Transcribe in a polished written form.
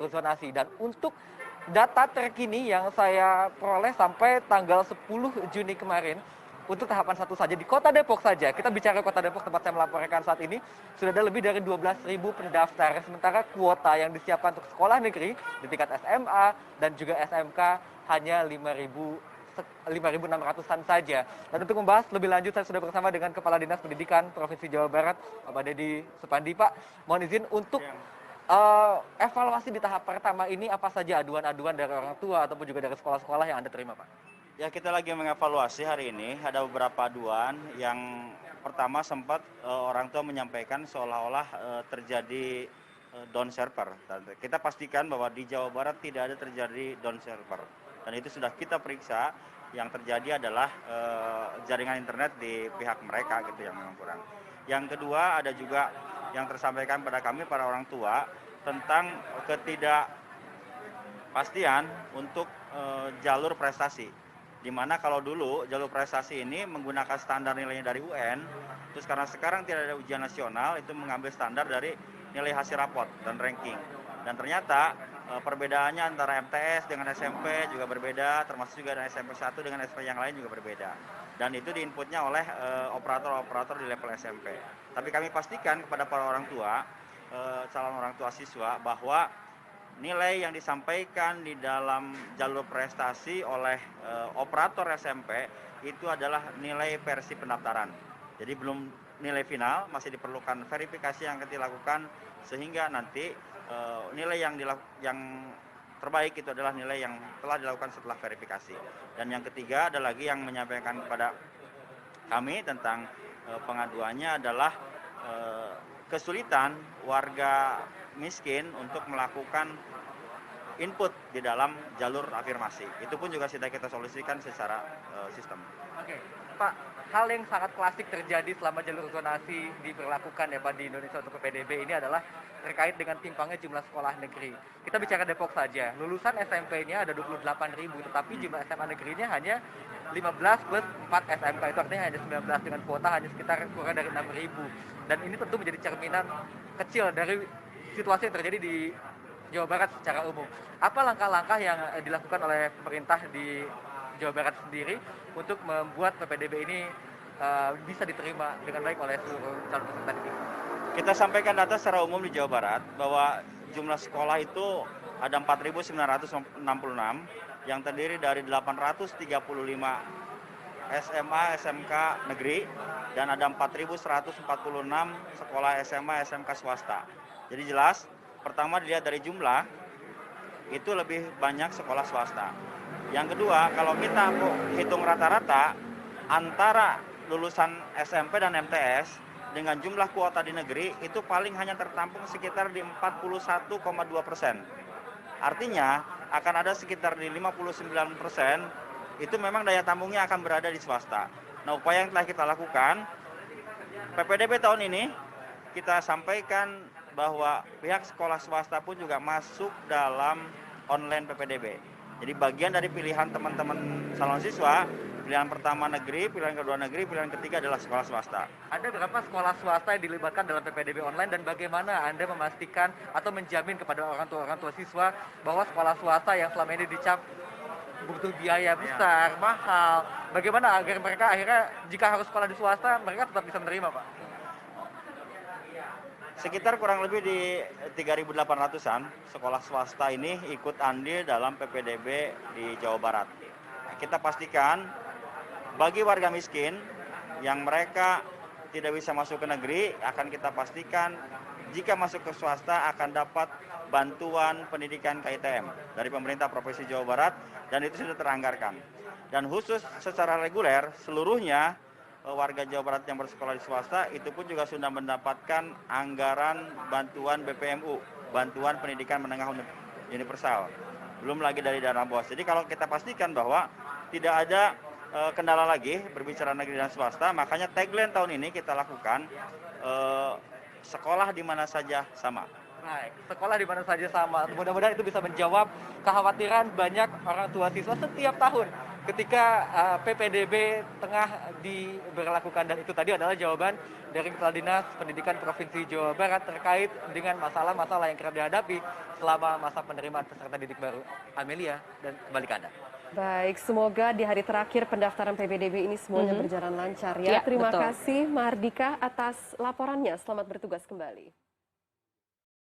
zonasi. Dan untuk data terkini yang saya peroleh sampai tanggal 10 Juni kemarin, untuk tahapan satu saja di Kota Depok saja, kita bicara Kota Depok tempat saya melaporkan saat ini, sudah ada lebih dari 12.000 pendaftar. Sementara kuota yang disiapkan untuk sekolah negeri di tingkat SMA dan juga SMK hanya 5.600-an saja. Dan untuk membahas lebih lanjut, saya sudah bersama dengan Kepala Dinas Pendidikan Provinsi Jawa Barat, Bapak Dedi Supandi. Pak, mohon izin untuk evaluasi di tahap pertama ini, apa saja aduan-aduan dari orang tua ataupun juga dari sekolah-sekolah yang Anda terima, Pak? Ya, kita lagi mengevaluasi hari ini. Ada beberapa aduan. Yang pertama sempat orang tua menyampaikan seolah-olah terjadi down server. Kita pastikan bahwa di Jawa Barat tidak ada terjadi down server. Dan itu sudah kita periksa. Yang terjadi adalah jaringan internet di pihak mereka gitu yang memang kurang. Yang kedua, ada juga yang tersampaikan pada kami para orang tua tentang ketidakpastian untuk jalur prestasi. Di mana kalau dulu jalur prestasi ini menggunakan standar nilainya dari UN, terus karena sekarang tidak ada ujian nasional, itu mengambil standar dari nilai hasil raport dan ranking. Dan ternyata perbedaannya antara MTS dengan SMP juga berbeda, termasuk juga dengan SMP 1 dengan SMP yang lain juga berbeda. Dan itu diinputnya oleh operator-operator di level SMP. Tapi kami pastikan kepada para orang tua, calon orang tua siswa, bahwa nilai yang disampaikan di dalam jalur prestasi oleh operator SMP itu adalah nilai versi pendaftaran. Jadi belum nilai final, masih diperlukan verifikasi yang akan dilakukan sehingga nanti nilai yang terbaik itu adalah nilai yang telah dilakukan setelah verifikasi. Dan yang ketiga ada lagi yang menyampaikan kepada kami tentang pengaduannya adalah kesulitan warga miskin untuk melakukan input di dalam jalur afirmasi. Itu pun juga sudah kita solusikan secara sistem. Oke, Pak, hal yang sangat klasik terjadi selama jalur zonasi diberlakukan ya Pak di Indonesia untuk PPDB ini adalah terkait dengan timpangnya jumlah sekolah negeri. Kita bicara Depok saja, lulusan SMP-nya ada 28.000, tetapi jumlah SMA negerinya hanya 15 plus 4 SMK, itu artinya hanya 19, dengan kuota hanya sekitar kurang dari 6.000. Dan ini tentu menjadi cerminan kecil dari situasi yang terjadi di Jawa Barat secara umum. Apa langkah-langkah yang dilakukan oleh pemerintah di Jawa Barat sendiri untuk membuat PPDB ini bisa diterima dengan baik oleh seluruh calon peserta didik? Kita sampaikan data secara umum di Jawa Barat bahwa jumlah sekolah itu ada 4.966 yang terdiri dari 835 SMA, SMK negeri dan ada 4.146 sekolah SMA, SMK swasta. Jadi jelas, pertama dilihat dari jumlah, itu lebih banyak sekolah swasta. Yang kedua, kalau kita hitung rata-rata antara lulusan SMP dan MTS dengan jumlah kuota di negeri itu paling hanya tertampung sekitar di 41,2%. Artinya akan ada sekitar di 59% itu memang daya tampungnya akan berada di swasta. Nah, upaya yang telah kita lakukan, PPDB tahun ini kita sampaikan bahwa pihak sekolah swasta pun juga masuk dalam online PPDB. Jadi bagian dari pilihan teman-teman calon siswa, pilihan pertama negeri, pilihan kedua negeri, pilihan ketiga adalah sekolah swasta. Ada berapa sekolah swasta yang dilibatkan dalam PPDB online dan bagaimana Anda memastikan atau menjamin kepada orang tua siswa bahwa sekolah swasta yang selama ini dicap butuh biaya besar, mahal, bagaimana agar mereka akhirnya jika harus sekolah di swasta mereka tetap bisa menerima, Pak? Sekitar kurang lebih di 3.800-an sekolah swasta ini ikut andil dalam PPDB di Jawa Barat. Nah, kita pastikan bagi warga miskin yang mereka tidak bisa masuk ke negeri, akan kita pastikan jika masuk ke swasta akan dapat bantuan pendidikan KITM dari pemerintah Provinsi Jawa Barat dan itu sudah teranggarkan. Dan khusus secara reguler seluruhnya warga Jawa Barat yang bersekolah di swasta itu pun juga sudah mendapatkan anggaran bantuan BPMU, bantuan pendidikan menengah universal. Belum lagi dari dana BOS. Jadi kalau kita pastikan bahwa tidak ada kendala lagi berbicara negeri dan swasta, makanya tagline tahun ini kita lakukan sekolah di mana saja sama. Baik, sekolah di mana saja sama. Mudah-mudahan itu bisa menjawab kekhawatiran banyak orang tua siswa setiap tahun ketika PPDB tengah diberlakukan, dan itu tadi adalah jawaban dari Kepala Dinas Pendidikan Provinsi Jawa Barat terkait dengan masalah-masalah yang kerap dihadapi selama masa penerimaan peserta didik baru. Amelia, dan kembali ke Anda. Baik, semoga di hari terakhir pendaftaran PPDB ini semuanya berjalan lancar ya. Ya, Terima betul. kasih Mardika atas laporannya. Selamat bertugas kembali.